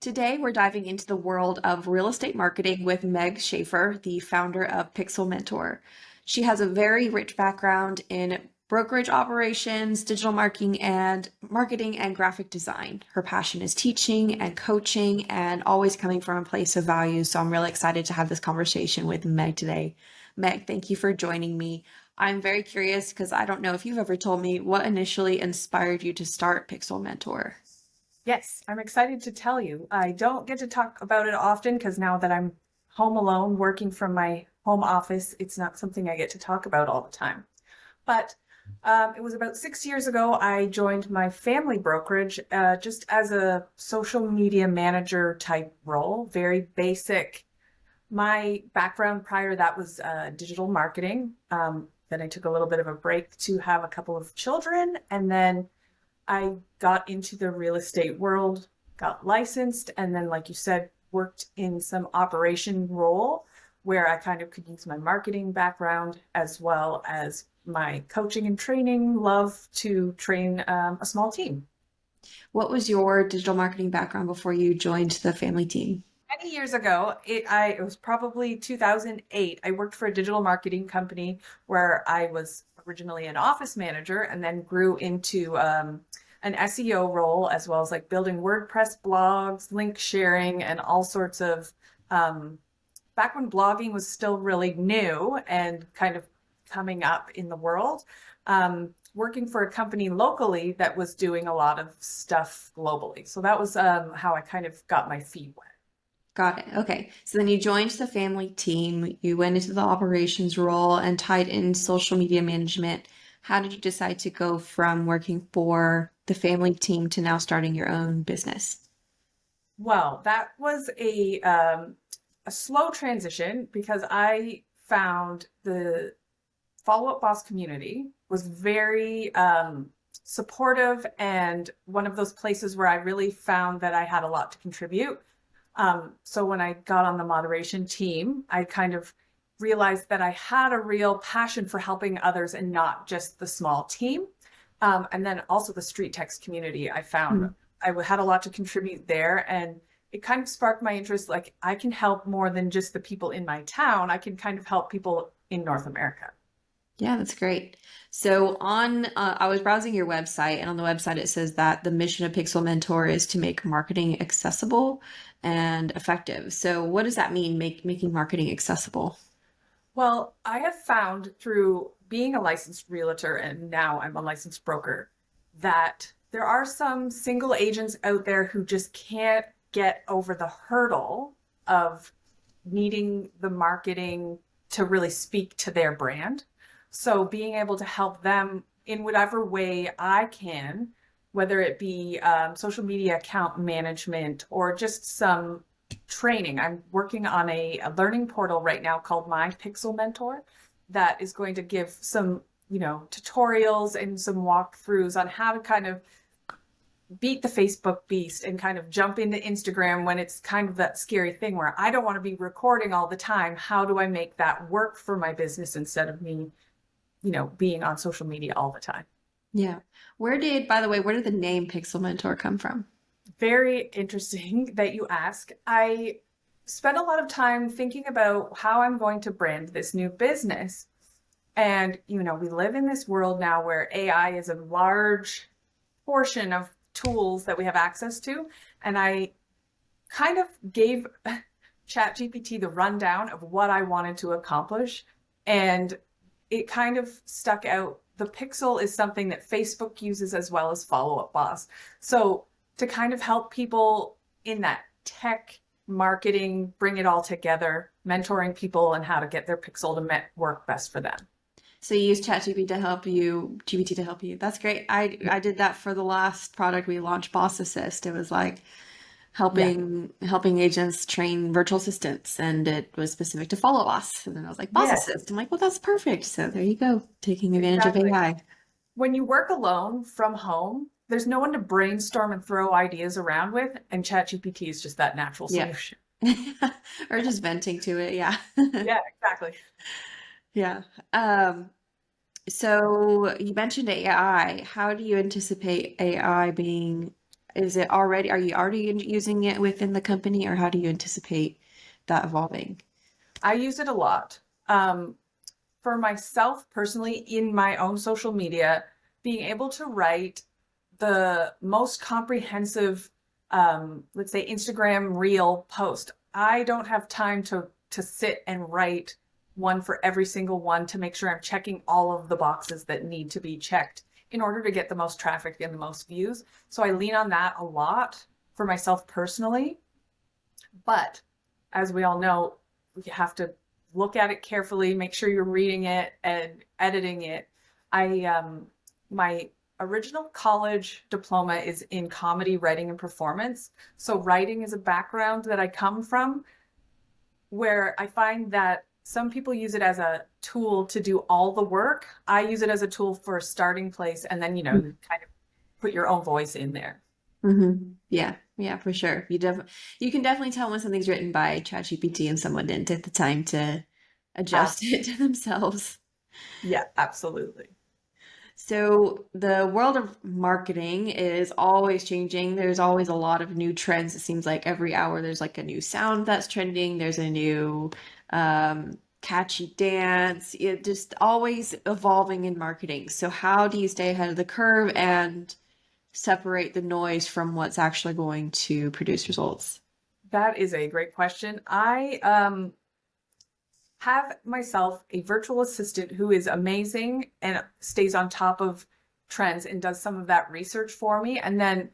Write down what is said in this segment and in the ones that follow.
Today, we're diving into the world of real estate marketing with Meg Schaefer, the founder of Pixel Mentor. She has a very rich background in brokerage operations, digital marketing and graphic design. Her passion is teaching and coaching and always coming from a place of value. So I'm really excited to have this conversation with Meg today. Meg, thank you for joining me. I'm very curious because I don't know if you've ever told me what initially inspired you to start Pixel Mentor. Yes, I'm excited to tell you. I don't get to talk about it often because now that I'm home alone working from my home office, it's not something I get to talk about all the time. But it was about 6 years ago, I joined my family brokerage just as a social media manager type role, very basic. My background prior to that was digital marketing. Then I took a little bit of a break to have a couple of children, and then I got into the real estate world, got licensed, and then, like you said, worked in some operation role where I kind of could use my marketing background as well as my coaching and training, love to train a small team. What was your digital marketing background before you joined the family team? Many years ago, it was probably 2008. I worked for a digital marketing company where I was originally an office manager and then grew into an SEO role as well as like building WordPress blogs, link sharing, and all sorts of back when blogging was still really new and kind of coming up in the world. Working for a company locally that was doing a lot of stuff globally. So that was how I kind of got my feet wet. Got it. Okay. So then you joined the family team, you went into the operations role and tied in social media management. How did you decide to go from working for the family team to now starting your own business? Well, that was a slow transition because I found the Follow Up Boss community was very supportive and one of those places where I really found that I had a lot to contribute. So when I got on the moderation team, I kind of realized that I had a real passion for helping others and not just the small team. And then also the street text community, I found Hmm. had a lot to contribute there. And it kind of sparked my interest. Like I can help more than just the people in my town. I can kind of help people in North America. Yeah, that's great. So I was browsing your website, and on the website it says that the mission of Pixel Mentor is to make marketing accessible and effective. So what does that mean, making marketing accessible? Well, I have found through being a licensed realtor and now I'm a licensed broker that there are some single agents out there who just can't get over the hurdle of needing the marketing to really speak to their brand. So being able to help them in whatever way I can, whether it be social media account management or just some training. I'm working on a learning portal right now called My Pixel Mentor that is going to give some, tutorials and some walkthroughs on how to kind of beat the Facebook beast and kind of jump into Instagram when it's kind of that scary thing where I don't want to be recording all the time. How do I make that work for my business instead of me, being on social media all the time? Yeah. By the way, where did the name Pixel Mentor come from? Very interesting that you ask. I spent a lot of time thinking about how I'm going to brand this new business. And, we live in this world now where AI is a large portion of tools that we have access to. And I kind of gave ChatGPT the rundown of what I wanted to accomplish. And it kind of stuck out. The Pixel is something that Facebook uses as well as Follow Up Boss. So to kind of help people in that tech marketing, bring it all together, mentoring people and how to get their Pixel to work best for them. So you use GPT to help you. That's great. I did that for the last product we launched, Boss Assist. It was like Yeah. helping agents train virtual assistants, and it was specific to Follow Us. And then I was like, Boss Yes, Assist. I'm like, well, that's perfect. So there you go, taking advantage of exactly. AI. When you work alone from home, there's no one to brainstorm and throw ideas around with, and ChatGPT is just that natural Yeah. solution. Or just venting to it. Yeah. Yeah, exactly. Yeah. So you mentioned AI. How do you anticipate AI being Is it already, are you already using it within the company, or how do you anticipate that evolving? I use it a lot. Um, for myself personally, in my own social media, being able to write the most comprehensive, let's say Instagram reel post. I don't have time to sit and write one for every single one to make sure I'm checking all of the boxes that need to be checked in order to get the most traffic and the most views. So I lean on that a lot for myself personally. But as we all know, you have to look at it carefully, make sure you're reading it and editing it. My original college diploma is in comedy writing and performance. So writing is a background that I come from, where I find that some people use it as a tool to do all the work. I use it as a tool for a starting place, and then, kind of put your own voice in there. Yeah, yeah, for sure. You can definitely tell when something's written by ChatGPT and someone didn't take the time to adjust Abs- it to themselves. yeah, absolutely. So the world of marketing is always changing. There's always a lot of new trends. It seems like every hour there's like a new sound that's trending. There's a new catchy dance. It just always evolving in marketing. So how do you stay ahead of the curve and separate the noise from what's actually going to produce results? That is a great question. I have myself a virtual assistant who is amazing and stays on top of trends and does some of that research for me. And then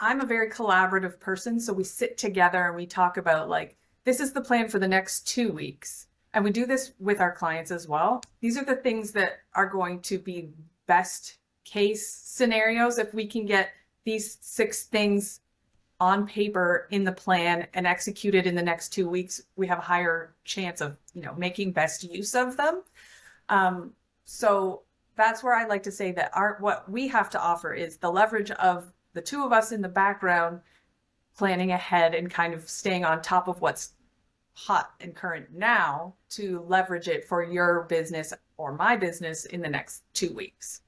I'm a very collaborative person. So we sit together and we talk about, like, this is the plan for the next 2 weeks. And we do this with our clients as well. These are the things that are going to be best case scenarios. If we can get these 6 things on paper in the plan and executed in the next 2 weeks, we have a higher chance of, making best use of them. So that's where I like to say that what we have to offer is the leverage of the two of us in the background, planning ahead and kind of staying on top of what's hot and current now to leverage it for your business or my business in the next 2 weeks.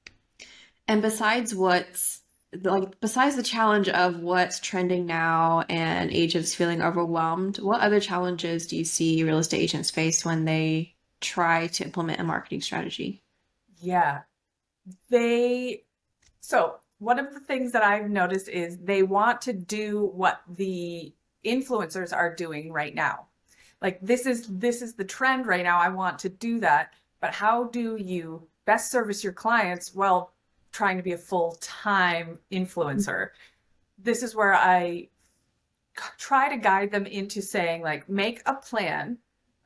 And besides the challenge of what's trending now and agents feeling overwhelmed, what other challenges do you see real estate agents face when they try to implement a marketing strategy? Yeah. So one of the things that I've noticed is they want to do what the influencers are doing right now. Like, this is the trend right now. I want to do that. But how do you best service your clients while trying to be a full-time influencer? This is where I try to guide them into saying, like, make a plan.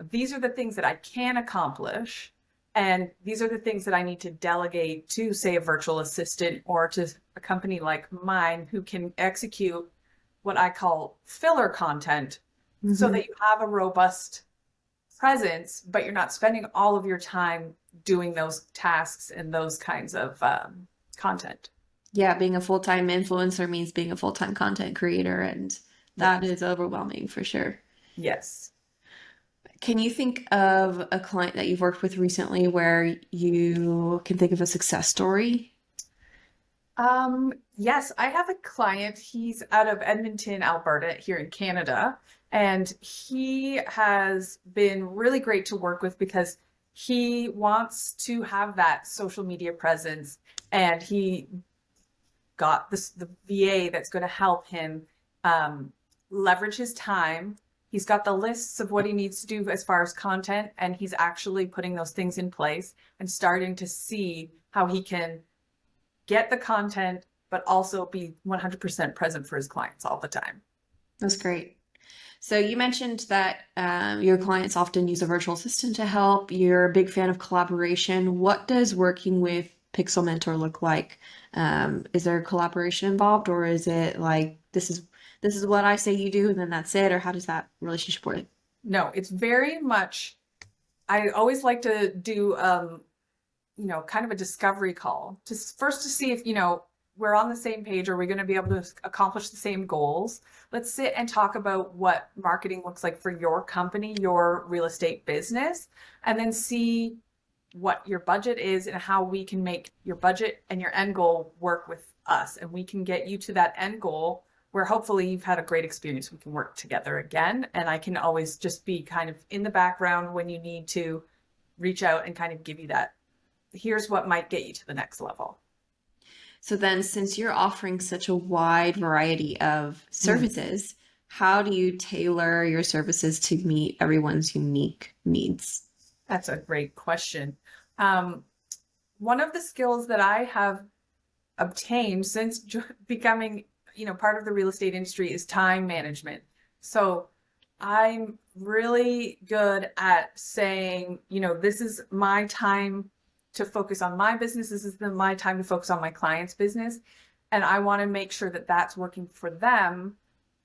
These are the things that I can accomplish. And these are the things that I need to delegate to, say, a virtual assistant or to a company like mine who can execute what I call filler content so Mhm. that you have a robust presence, but you're not spending all of your time doing those tasks and those kinds of content. Yeah, being a full-time influencer means being a full-time content creator, and that Yes. is overwhelming for sure. Yes. Can you think of a client that you've worked with recently where you can think of a success story? Yes, I have a client. He's out of Edmonton, Alberta, here in Canada, and he has been really great to work with because he wants to have that social media presence, and he got the VA that's going to help him um, leverage his time. He's got the lists of what he needs to do as far as content, and he's actually putting those things in place and starting to see how he can get the content, but also be 100% present for his clients all the time. That's great. So you mentioned that your clients often use a virtual assistant to help. You're a big fan of collaboration. What does working with Pixel Mentor look like? Is there collaboration involved, or is it like this is what I say you do, and then that's it, or how does that relationship work? No, it's very much, I always like to do, kind of a discovery call, just first to see if, we're on the same page. Are we going to be able to accomplish the same goals? Let's sit and talk about what marketing looks like for your company, your real estate business, and then see what your budget is and how we can make your budget and your end goal work with us, and we can get you to that end goal where hopefully you've had a great experience. We can work together again. And I can always just be kind of in the background when you need to reach out and kind of give you that. Here's what might get you to the next level. So then, since you're offering such a wide variety of services, how do you tailor your services to meet everyone's unique needs? That's a great question. Um, One of the skills that I have obtained since becoming, part of the real estate industry is time management. So I'm really good at saying, this is my time to focus on my business. This is my time to focus on my client's business. And I want to make sure that that's working for them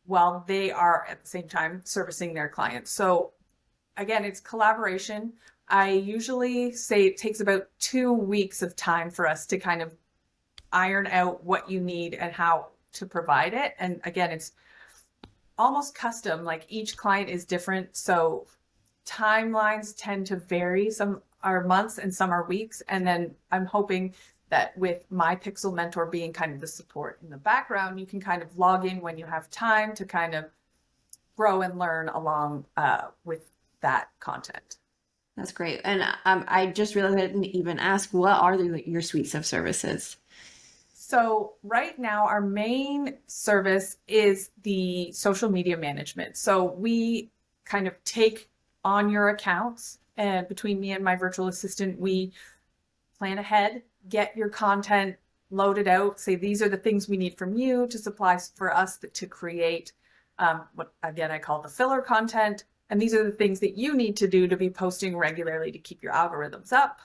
while they are at the same time servicing their clients. So again, it's collaboration. I usually say it takes about 2 weeks of time for us to kind of iron out what you need and how to provide it. And again, it's almost custom, like each client is different. So timelines tend to vary. Some are months and some are weeks. And then I'm hoping that with my Pixel Mentor being kind of the support in the background, you can kind of log in when you have time to kind of grow and learn along with that content. That's great. And I just realized I didn't even ask, what are your suites of services? So right now, our main service is the social media management. So we kind of take on your accounts, and between me and my virtual assistant, we plan ahead, get your content loaded out, say these are the things we need from you to supply for us to create what again I call the filler content. And these are the things that you need to do to be posting regularly to keep your algorithms up.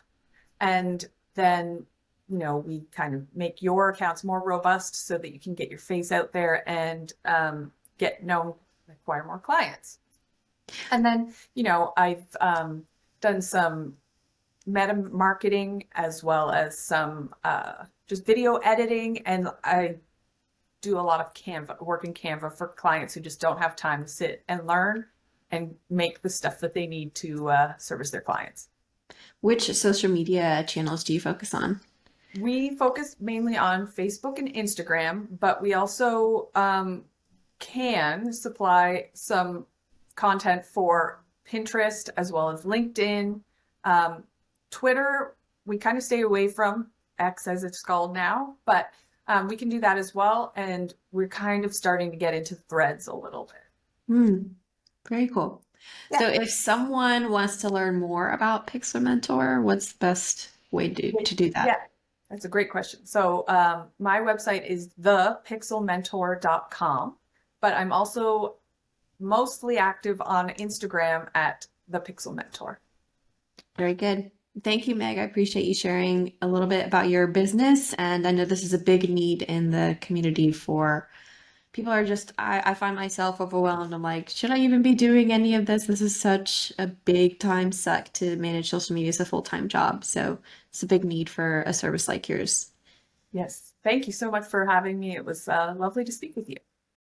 And then, we kind of make your accounts more robust so that you can get your face out there and get known, acquire more clients. And then, I've done some meta marketing as well as some just video editing. And I do a lot of Canva, work in Canva for clients who just don't have time to sit and learn and make the stuff that they need to service their clients. Which social media channels do you focus on? We focus mainly on Facebook and Instagram, but we also can supply some content for Pinterest as well as LinkedIn. Twitter, we kind of stay away from, X as it's called now, but we can do that as well. And we're kind of starting to get into Threads a little bit. Hmm. Very cool. Yeah. So if someone wants to learn more about Pixel Mentor, what's the best way to do that? Yeah, that's a great question. So my website is thepixelmentor.com, but I'm also mostly active on Instagram at the Pixel Mentor. Very good. Thank you, Meg. I appreciate you sharing a little bit about your business. And I know this is a big need in the community for people are just, I find myself overwhelmed. I'm like, should I even be doing any of this? This is such a big time suck to manage social media as a full-time job. So it's a big need for a service like yours. Yes. Thank you so much for having me. It was lovely to speak with you.